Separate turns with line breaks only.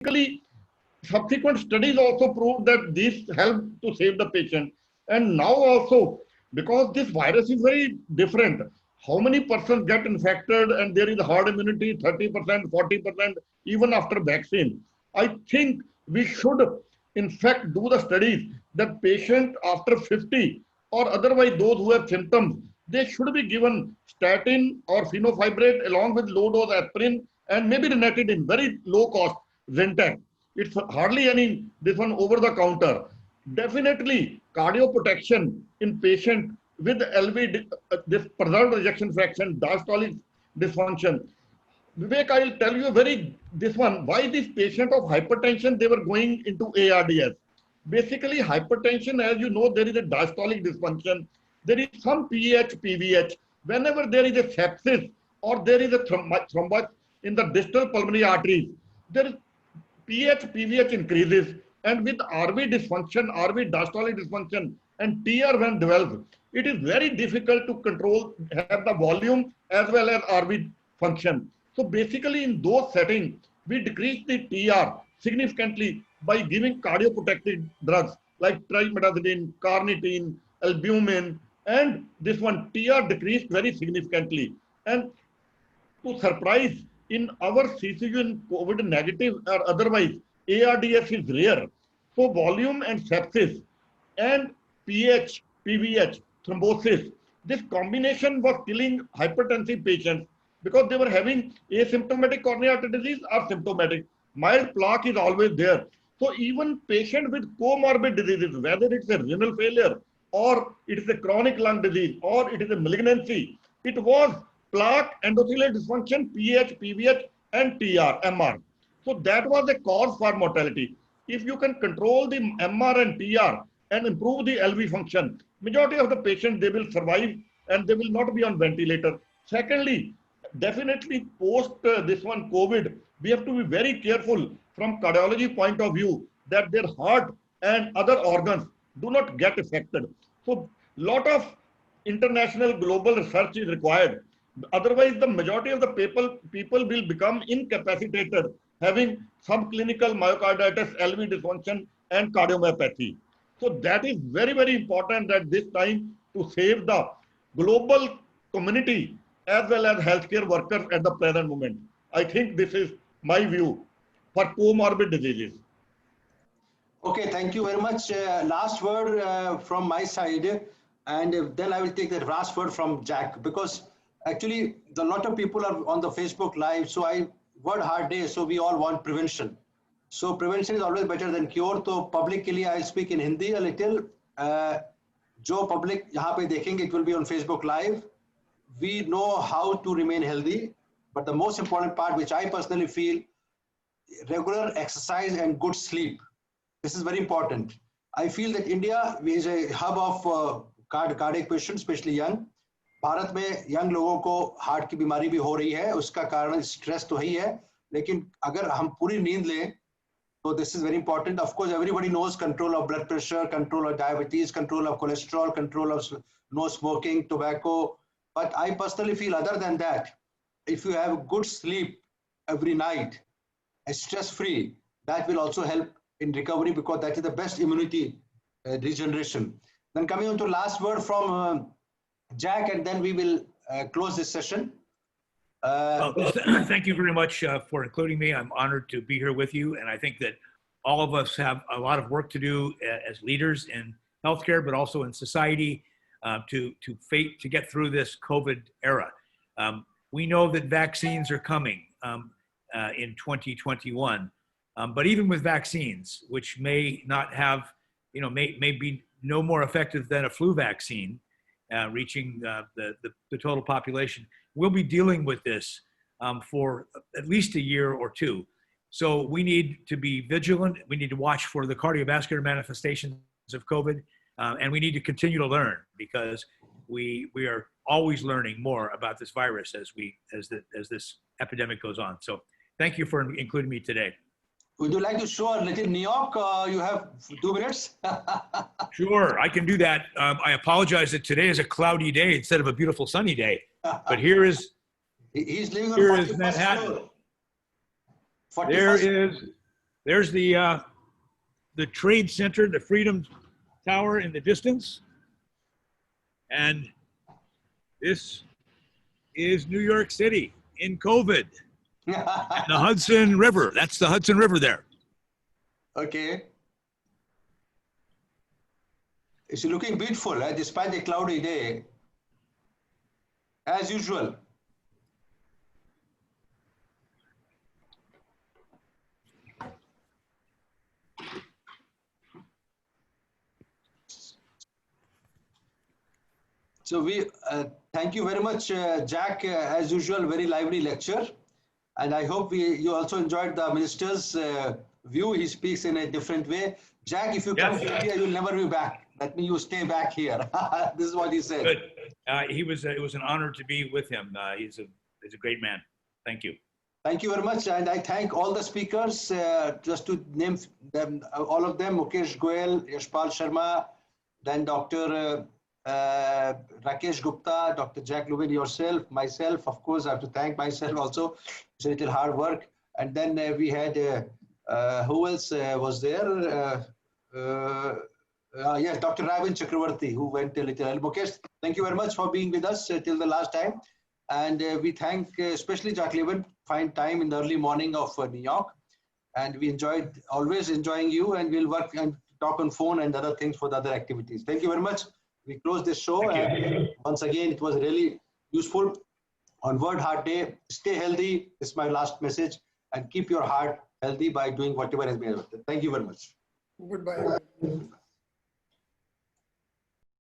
basically, subsequent studies also prove that this helped to save the patient. And now also, because this virus is very different, how many persons get infected and there is herd immunity, 30%, 40%, even after vaccine. I think we should, in fact, do the studies that patient after 50 or otherwise those who have symptoms, they should be given statin or fenofibrate along with low dose aspirin and maybe ranitidine, very low cost, Zentex. It's hardly any this one over the counter. Definitely cardio protection in patient with LV, this preserved ejection fraction, diastolic dysfunction. Vivek, I will tell you a very this one why this patient of hypertension they were going into ARDS. Basically, hypertension, as you know, there is a diastolic dysfunction. There is some PH, PVH. Whenever there is a sepsis or there is a thrombus in the distal pulmonary arteries, there is pH, PVH increases, and with RV dysfunction, RV diastolic dysfunction, and TR when develops, it is very difficult to control, have the volume as well as RV function. So basically, in those settings, we decrease the TR significantly by giving cardioprotective drugs like trimetazidine, carnitine, albumin, and this one TR decreased very significantly. And to surprise, in our CCU in COVID negative or otherwise, ARDS is rare. So volume and sepsis and PH, PVH, thrombosis, this combination was killing hypertensive patients because they were having asymptomatic coronary artery disease or symptomatic. Mild plaque is always there. So even patient with comorbid diseases, whether it's a renal failure or it is a chronic lung disease or it is a malignancy, it was plaque, endothelial dysfunction, PH, PVH, and TR, MR. So that was the cause for mortality. If you can control the MR and TR and improve the LV function, majority of the patients, they will survive and they will not be on ventilator. Secondly, definitely post this one COVID, we have to be very careful from cardiology point of view that their heart and other organs do not get affected. So lot of international global research is required. Otherwise, the majority of the people will become incapacitated, having subclinical myocarditis, LV dysfunction, and cardiomyopathy. So that is very, very important at this time to save the global community as well as healthcare workers at the present moment. I think this is my view for comorbid diseases.
Okay, thank you very much. Last word from my side, and then I will take the last word from Jack, because actually a lot of people are on the Facebook live, so I word hard day, so we all want prevention. So prevention is always better than cure. So public के लिए I'll speak in Hindi a little. जो public यहाँ पे देखेंगे, it will be on Facebook live. We know how to remain healthy, but the most important part, which I personally feel, regular exercise and good sleep. This is very important. I feel that India is a hub of cardiac patients, especially young. Bharat में young लोगों को heart की बीमारी भी हो रही है, उसका कारण स्ट्रेस तो ही है, लेकिन अगर हम पूरी नींद लें तो this is very important. Of course, everybody knows control of blood pressure, control of diabetes, control of cholesterol, control of no smoking, tobacco. But I personally feel other than that, if you have good sleep every night, stress-free, that will also help in recovery, because that is the best immunity regeneration. Then coming on to last word from Jack, and then we will close this session.
Well, thank you very much for including me. I'm honored to be here with you. And I think that all of us have a lot of work to do as leaders in healthcare, but also in society to get through this COVID era. We know that vaccines are coming in 2021. But even with vaccines, which may not have, may be no more effective than a flu vaccine, reaching the total population, we'll be dealing with this for at least a year or two. So we need to be vigilant. We need to watch for the cardiovascular manifestations of COVID, and we need to continue to learn, because we are always learning more about this virus as this epidemic goes on. So thank you for including me today.
Would you like to show a little New York? You have 2 minutes.
Sure, I can do that. I apologize that today is a cloudy day instead of a beautiful sunny day. But here is
He's living on
here is Manhattan. There is There's the Trade Center, the Freedom Tower in the distance. And this is New York City in COVID. The Hudson River. That's the Hudson River there.
Okay. It's looking beautiful, despite a cloudy day, as usual. So we thank you very much, Jack. As usual, very lively lecture, and I hope you also enjoyed the minister's view. He speaks in a different way. Jack, if you come to India, you'll never be back. That means you stay back here. This is what he said.
Good. It was an honor to be with him. He's a great man. Thank you.
Thank you very much, and I thank all the speakers. Just to name them, all of them: Mukesh Goel, Yashpal Sharma, then Dr. Rakesh Gupta, Dr. Jack Lubin, yourself, myself. Of course, I have to thank myself also. It's a little hard work. And then we had who else was there? Yes, Dr. Ravin Chakravarti, who went a little early. Mukesh, thank you very much for being with us till the last time. And we thank especially Jack Lubin, find time in the early morning of New York. And we always enjoying you, and we'll work and talk on phone and other things for the other activities. Thank you very much. We close this show, and once again, it was really useful. On World Heart Day, stay healthy. This is my last message, and keep your heart healthy by doing whatever has been. Thank you very much.
Goodbye.